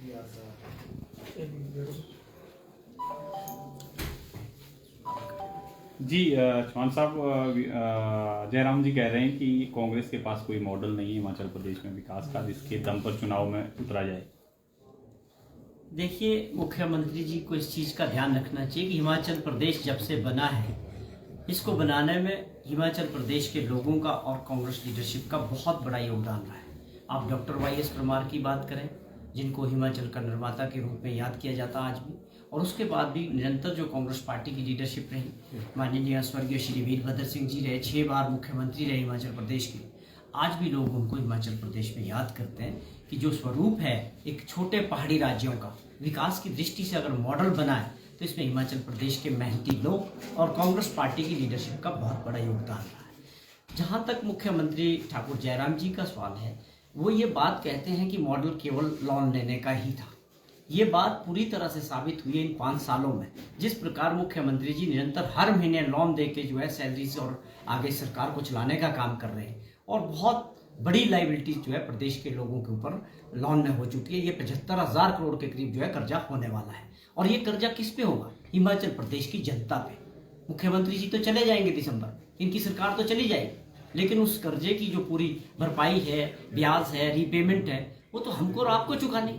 जी चौहान साहब, जयराम जी कह रहे हैं कि कांग्रेस के पास कोई मॉडल नहीं है हिमाचल प्रदेश में विकास का जिसके दम पर चुनाव में उतरा जाए। देखिए, मुख्यमंत्री जी को इस चीज़ का ध्यान रखना चाहिए कि हिमाचल प्रदेश जब से बना है, इसको बनाने में हिमाचल प्रदेश के लोगों का और कांग्रेस लीडरशिप का बहुत बड़ा योगदान रहा है। आप डॉक्टर वाई एस परमार की बात करें, जिनको हिमाचल का निर्माता के रूप में याद किया जाता आज भी, और उसके बाद भी निरंतर जो कांग्रेस पार्टी की लीडरशिप रही, माननीय स्वर्गीय श्री वीरभद्र सिंह जी रहे, 6 बार मुख्यमंत्री रहे हिमाचल प्रदेश के। आज भी लोग उनको हिमाचल प्रदेश में याद करते हैं कि जो स्वरूप है एक छोटे पहाड़ी राज्यों का विकास की दृष्टि से अगर मॉडल बना है, तो इसमें हिमाचल प्रदेश के मेहनती लोग और कांग्रेस पार्टी की लीडरशिप का बहुत बड़ा योगदान रहा है। जहाँ तक मुख्यमंत्री ठाकुर जयराम जी का सवाल है, वो ये बात कहते हैं कि मॉडल केवल लोन लेने का ही था। ये बात पूरी तरह से साबित हुई है इन 5 सालों में, जिस प्रकार मुख्यमंत्री जी निरंतर हर महीने लोन दे के जो है सैलरी से और आगे सरकार को चलाने का काम कर रहे हैं, और बहुत बड़ी लाइबिलिटी जो है प्रदेश के लोगों के ऊपर लोन में हो चुकी है। ये 75,000 करोड़ के करीब जो है कर्जा होने वाला है, और ये कर्जा किस पे होगा? हिमाचल प्रदेश की जनता पे। मुख्यमंत्री जी तो चले जाएंगे दिसंबर, इनकी सरकार तो चली जाएगी, लेकिन उस कर्जे की जो पूरी भरपाई है, ब्याज है, रीपेमेंट है, वो तो हमको और आपको चुकानी।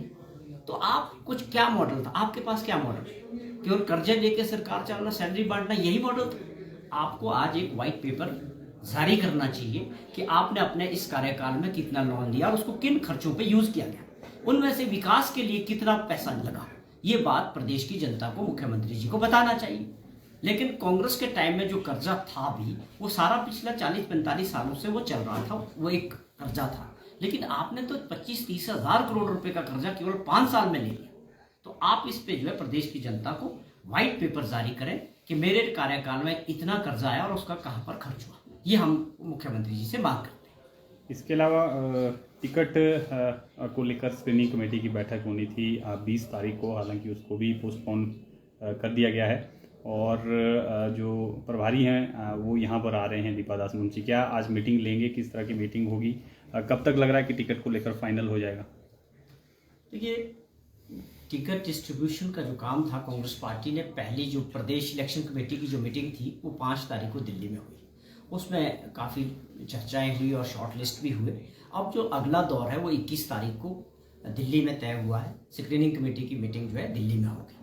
तो आप कुछ क्या मॉडल था आपके पास? क्या मॉडल? केवल कर्जे लेके सरकार चलाना, सैलरी बांटना, यही मॉडल था? आपको आज एक व्हाइट पेपर जारी करना चाहिए कि आपने अपने इस कार्यकाल में कितना लोन लिया और उसको किन खर्चों पे यूज किया गया, उनमें से विकास के लिए कितना पैसा लगा। ये बात प्रदेश की जनता को मुख्यमंत्री जी को बताना चाहिए। लेकिन कांग्रेस के टाइम में जो कर्जा था भी, वो सारा पिछला 40-45 सालों से वो चल रहा था, वो एक कर्जा था। लेकिन आपने तो 25-30 हजार करोड़ रुपए का कर्जा केवल 5 साल में ले लिया। तो आप इस पे जो है प्रदेश की जनता को व्हाइट पेपर जारी करें कि मेरे कार्यकाल में इतना कर्जा आया और उसका कहां पर खर्च हुआ। ये हम मुख्यमंत्री जी से मांग करते हैं। इसके अलावा टिकट को लेकर स्क्रीनिंग कमेटी की बैठक होनी थी 20 तारीख को, हालांकि उसको भी पोस्टपोन कर दिया गया है, और जो प्रभारी हैं वो यहाँ पर आ रहे हैं, दीपा दास मुंशी। क्या आज मीटिंग लेंगे? किस तरह की मीटिंग होगी? कब तक लग रहा है कि टिकट को लेकर फाइनल हो जाएगा? देखिए, टिकट डिस्ट्रीब्यूशन का जो काम था, कांग्रेस पार्टी ने पहली जो प्रदेश इलेक्शन कमेटी की जो मीटिंग थी वो 5 तारीख को दिल्ली में हुई। उसमें काफ़ी चर्चाएं हुई और शॉर्ट लिस्ट भी हुए। अब जो अगला दौर है वो 21 तारीख को दिल्ली में तय हुआ है। स्क्रीनिंग कमेटी की मीटिंग जो है दिल्ली में होगी।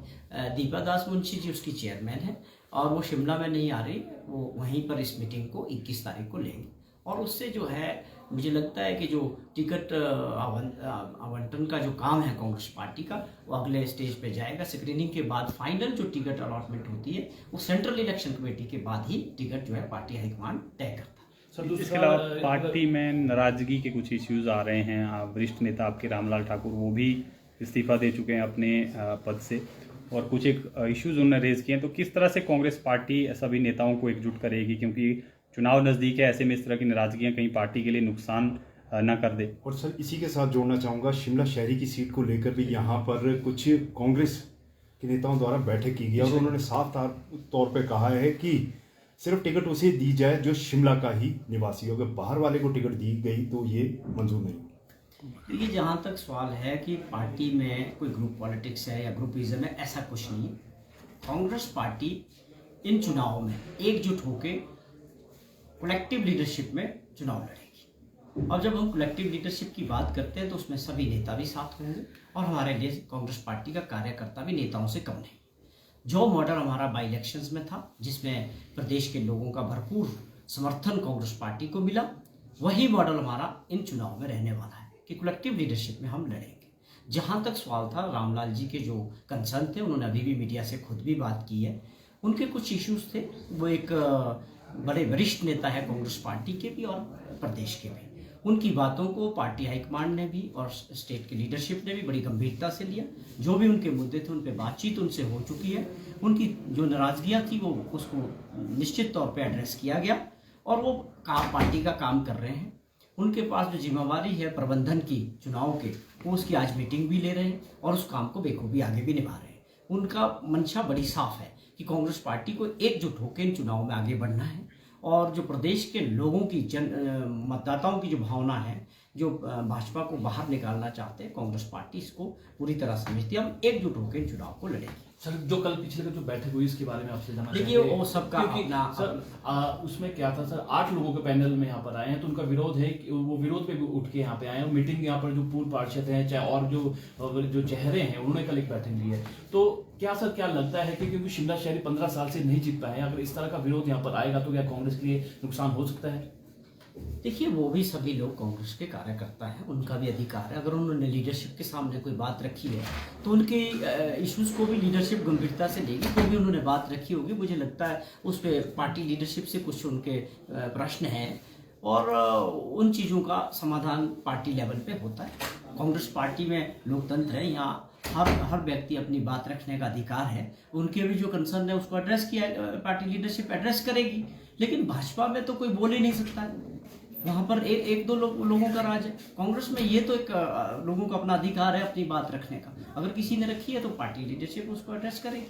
दीपा दास मुंशी जी उसकी चेयरमैन है, और वो शिमला में नहीं आ रही, वो वहीं पर इस मीटिंग को 21 तारीख को लेंगे। और उससे जो है मुझे लगता है कि जो टिकट आवंटन का जो काम है कांग्रेस पार्टी का, वो अगले स्टेज पे जाएगा। स्क्रीनिंग के बाद फाइनल जो टिकट अलॉटमेंट होती है वो सेंट्रल इलेक्शन कमेटी के बाद ही टिकट जो है पार्टी हाईकमान तय करता है। इसके अलावा पार्टी में नाराजगी के कुछ इश्यूज आ रहे हैं। वरिष्ठ नेता आपके रामलाल ठाकुर, वो भी इस्तीफा दे चुके हैं अपने पद से, और कुछ एक इश्यूज उन्होंने रेज किए हैं। तो किस तरह से कांग्रेस पार्टी सभी नेताओं को एकजुट करेगी, क्योंकि चुनाव नज़दीक है, ऐसे में इस तरह की नाराजगियां कहीं पार्टी के लिए नुकसान ना कर दे? और सर, इसी के साथ जोड़ना चाहूँगा, शिमला शहरी की सीट को लेकर भी यहाँ पर कुछ कांग्रेस के नेताओं द्वारा बैठक की गई, और उन्होंने साफ तौर पे कहा है कि सिर्फ टिकट उसे दी जाए जो शिमला का ही निवासी हो। अगर बाहर वाले को टिकट दी गई तो ये मंजूर नहीं। देखिए, जहाँ तक सवाल है कि पार्टी में कोई ग्रुप पॉलिटिक्स है या ग्रुपिज्म है, ऐसा कुछ नहीं है। कांग्रेस पार्टी इन चुनावों में एकजुट होकर कलेक्टिव लीडरशिप में चुनाव लड़ेगी। और जब हम कलेक्टिव लीडरशिप की बात करते हैं तो उसमें सभी नेता भी साथ होंगे, और हमारे लिए कांग्रेस पार्टी का कार्यकर्ता भी नेताओं से कम नहीं। जो मॉडल हमारा बाई इलेक्शंस में था, जिसमें प्रदेश के लोगों का भरपूर समर्थन कांग्रेस पार्टी को मिला, वही मॉडल हमारा इन चुनाव में रहने वाला है कि कलेक्टिव लीडरशिप में हम लड़ेंगे। जहाँ तक सवाल था रामलाल जी के जो कंसर्न थे, उन्होंने अभी भी मीडिया से खुद भी बात की है। उनके कुछ इश्यूज थे, वो एक बड़े वरिष्ठ नेता है कांग्रेस पार्टी के भी और प्रदेश के भी। उनकी बातों को पार्टी हाईकमांड ने भी और स्टेट की लीडरशिप ने भी बड़ी गंभीरता से लिया। जो भी उनके मुद्दे थे उन पे बातचीत उनसे हो चुकी है। उनकी जो नाराजगियाँ थी वो उसको निश्चित तौर पे एड्रेस किया गया, और वो पार्टी का काम कर रहे हैं। उनके पास जो जिम्मेवारी है प्रबंधन की चुनाव के, वो उसकी आज मीटिंग भी ले रहे हैं और उस काम को बेखूबी आगे भी निभा रहे हैं। उनका मंशा बड़ी साफ है कि कांग्रेस पार्टी को एकजुट होकर इन चुनाव में आगे बढ़ना है, और जो प्रदेश के लोगों की मतदाताओं की जो भावना है जो भाजपा को बाहर निकालना चाहते हैं, कांग्रेस पार्टी इसको पूरी तरह समझती है। हम एकजुट होकर इन चुनाव को लड़ेंगे। सर, जो कल पिछले का जो बैठक हुई इसके बारे में आपसे जानना देखिए, चाहेंगे। वो सबका क्योंकि अपना सर उसमें क्या था सर, 8 लोगों के पैनल में यहाँ पर आए हैं, तो उनका विरोध है कि वो विरोध पे भी उठ के यहाँ पे आए हैं। मीटिंग यहाँ पर जो पूर्व पार्षद हैं चाहे और जो चेहरे हैं उन्होंने कल एक बैठक ली है। तो क्या सर, क्या लगता है कि क्योंकि शिमला शहरी 15 साल से नहीं जीत पाए हैं, अगर इस तरह का विरोध यहाँ पर आएगा तो क्या कांग्रेस के लिए नुकसान हो सकता है? देखिए, वो भी सभी लोग कांग्रेस के कार्यकर्ता हैं, उनका भी अधिकार है। अगर उन्होंने लीडरशिप के सामने कोई बात रखी है तो उनके इश्यूज को भी लीडरशिप गंभीरता से लेगी। कोई भी उन्होंने बात रखी होगी, मुझे लगता है उस पर पार्टी लीडरशिप से कुछ उनके प्रश्न हैं और उन चीज़ों का समाधान पार्टी लेवल पे होता है। कांग्रेस पार्टी में लोकतंत्र है, यहाँ हर व्यक्ति अपनी बात रखने का अधिकार है। उनके भी जो कंसर्न है उसको एड्रेस किया, पार्टी लीडरशिप एड्रेस करेगी। लेकिन भाजपा में तो कोई बोल ही नहीं सकता है, वहाँ पर एक दो लोगों का राज है। कांग्रेस में ये तो एक लोगों का अपना अधिकार है अपनी बात रखने का। अगर किसी ने रखी है तो पार्टी लीडरशिप उसको एड्रेस करेगी।